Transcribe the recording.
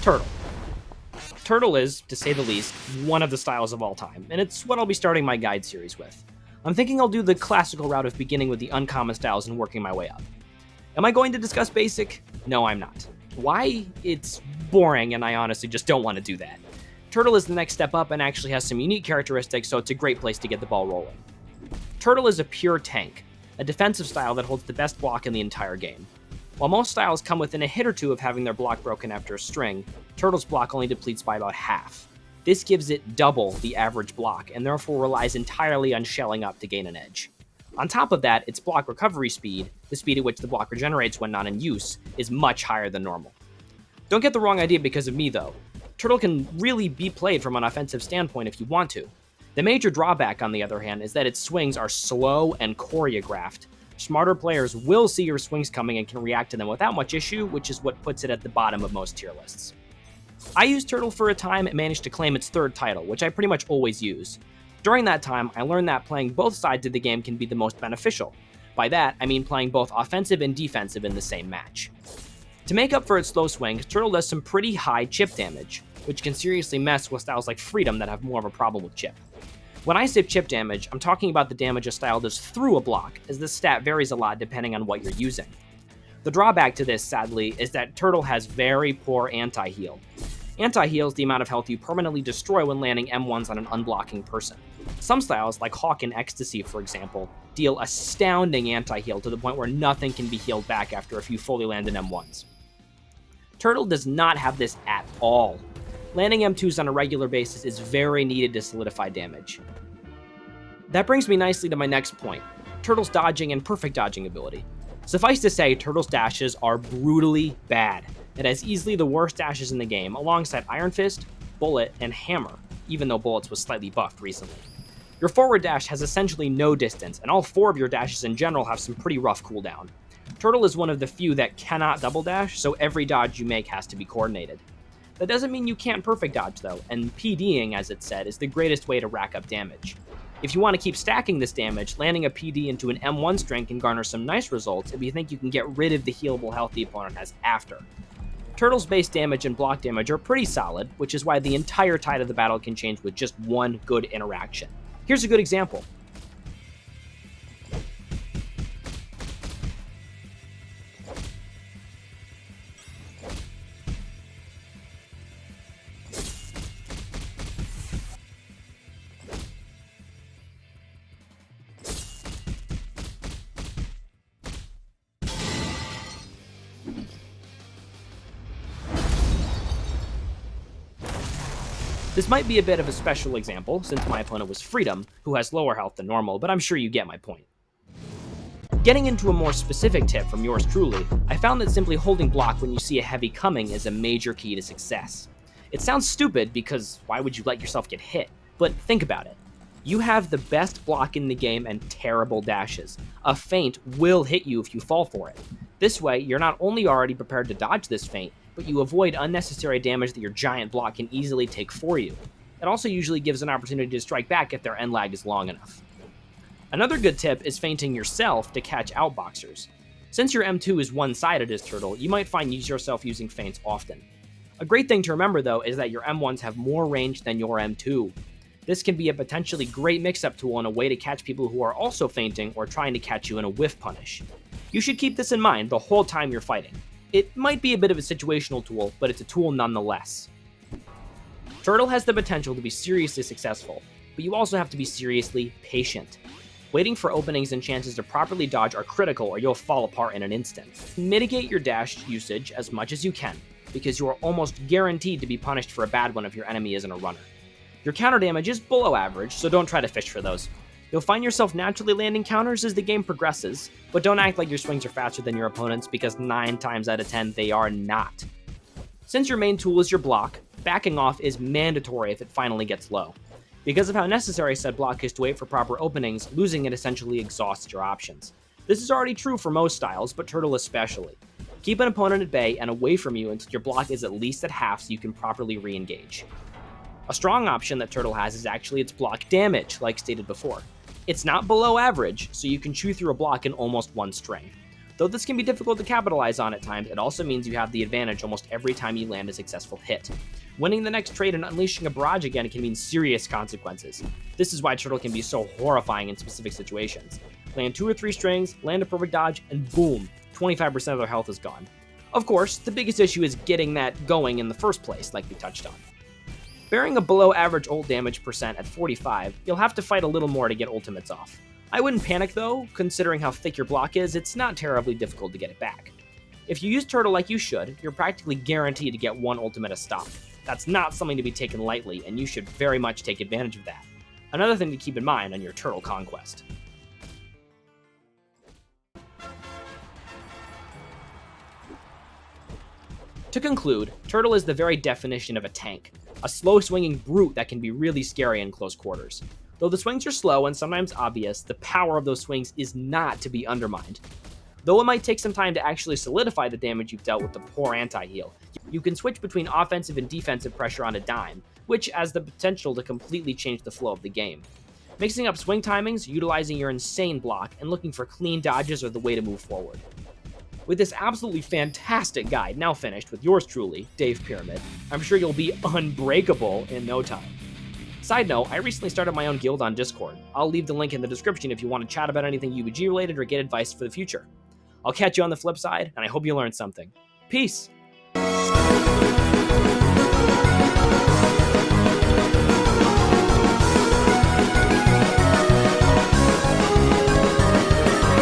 Turtle. Turtle is, to say the least, one of the styles of all time, and it's what I'll be starting my guide series with. I'm thinking I'll do the classical route of beginning with the uncommon styles and working my way up. Am I going to discuss basic? No, I'm not. Why? It's boring, and I honestly just don't want to do that. Turtle is the next step up and actually has some unique characteristics, so it's a great place to get the ball rolling. Turtle is a pure tank, a defensive style that holds the best block in the entire game. While most styles come within a hit or two of having their block broken after a string, Turtle's block only depletes by about half. This gives it double the average block, and therefore relies entirely on shelling up to gain an edge. On top of that, its block recovery speed, the speed at which the block regenerates when not in use, is much higher than normal. Don't get the wrong idea because of me though. Turtle can really be played from an offensive standpoint if you want to. The major drawback, on the other hand, is that its swings are slow and choreographed. Smarter players will see your swings coming and can react to them without much issue, which is what puts it at the bottom of most tier lists. I used Turtle for a time and managed to claim its third title, which I pretty much always use. During that time, I learned that playing both sides of the game can be the most beneficial. By that, I mean playing both offensive and defensive in the same match. To make up for its slow swings, Turtle does some pretty high chip damage, which can seriously mess with styles like Freedom that have more of a problem with chip. When I say chip damage, I'm talking about the damage a style does through a block, as this stat varies a lot depending on what you're using. The drawback to this, sadly, is that Turtle has very poor anti-heal. Anti-heal is the amount of health you permanently destroy when landing M1s on an unblocking person. Some styles, like Hawk and Ecstasy for example, deal astounding anti-heal to the point where nothing can be healed back after a few fully landed M1s. Turtle does not have this at all. Landing M2s on a regular basis is very needed to solidify damage. That brings me nicely to my next point, Turtle's dodging and perfect dodging ability. Suffice to say, Turtle's dashes are brutally bad. It has easily the worst dashes in the game, alongside Iron Fist, Bullet, and Hammer, even though Bullets was slightly buffed recently. Your forward dash has essentially no distance, and all four of your dashes in general have some pretty rough cooldown. Turtle is one of the few that cannot double dash, so every dodge you make has to be coordinated. That doesn't mean you can't perfect dodge though, and PDing, as it's said, is the greatest way to rack up damage. If you want to keep stacking this damage, landing a PD into an M1 string can garner some nice results if you think you can get rid of the healable health the opponent has after. Turtle's base damage and block damage are pretty solid, which is why the entire tide of the battle can change with just one good interaction. Here's a good example. This might be a bit of a special example, since my opponent was Freedom, who has lower health than normal, but I'm sure you get my point. Getting into a more specific tip from yours truly, I found that simply holding block when you see a heavy coming is a major key to success. It sounds stupid because why would you let yourself get hit? But think about it. You have the best block in the game and terrible dashes. A feint will hit you if you fall for it. This way, you're not only already prepared to dodge this feint, but you avoid unnecessary damage that your giant block can easily take for you. It also usually gives an opportunity to strike back if their end lag is long enough. Another good tip is feinting yourself to catch outboxers. Since your M2 is one-sided as Turtle, you might find yourself using feints often. A great thing to remember though is that your M1s have more range than your M2. This can be a potentially great mix-up tool and a way to catch people who are also feinting or trying to catch you in a whiff punish. You should keep this in mind the whole time you're fighting. It might be a bit of a situational tool, but it's a tool nonetheless. Turtle has the potential to be seriously successful, but you also have to be seriously patient. Waiting for openings and chances to properly dodge are critical or you'll fall apart in an instant. Mitigate your dash usage as much as you can, because you are almost guaranteed to be punished for a bad one if your enemy isn't a runner. Your counter damage is below average, so don't try to fish for those. You'll find yourself naturally landing counters as the game progresses, but don't act like your swings are faster than your opponents because 9 times out of 10 they are not. Since your main tool is your block, backing off is mandatory if it finally gets low. Because of how necessary said block is to wait for proper openings, losing it essentially exhausts your options. This is already true for most styles, but Turtle especially. Keep an opponent at bay and away from you until your block is at least at half so you can properly re-engage. A strong option that Turtle has is actually its block damage, like stated before. It's not below average, so you can chew through a block in almost one string. Though this can be difficult to capitalize on at times, it also means you have the advantage almost every time you land a successful hit. Winning the next trade and unleashing a barrage again can mean serious consequences. This is why Turtle can be so horrifying in specific situations. Land 2 or 3 strings, land a perfect dodge, and boom, 25% of their health is gone. Of course, the biggest issue is getting that going in the first place, like we touched on. Bearing a below average ult damage percent at 45, you'll have to fight a little more to get ultimates off. I wouldn't panic though, considering how thick your block is, it's not terribly difficult to get it back. If you use Turtle like you should, you're practically guaranteed to get one ultimate a stop. That's not something to be taken lightly, and you should very much take advantage of that. Another thing to keep in mind on your Turtle conquest. To conclude, Turtle is the very definition of a tank, a slow-swinging brute that can be really scary in close quarters. Though the swings are slow and sometimes obvious, the power of those swings is not to be undermined. Though it might take some time to actually solidify the damage you've dealt with the poor anti-heal, you can switch between offensive and defensive pressure on a dime, which has the potential to completely change the flow of the game. Mixing up swing timings, utilizing your insane block, and looking for clean dodges are the way to move forward. With this absolutely fantastic guide now finished with yours truly, Dave Pyramid, I'm sure you'll be unbreakable in no time. Side note, I recently started my own guild on Discord. I'll leave the link in the description if you want to chat about anything UBG related or get advice for the future. I'll catch you on the flip side, and I hope you learned something. Peace!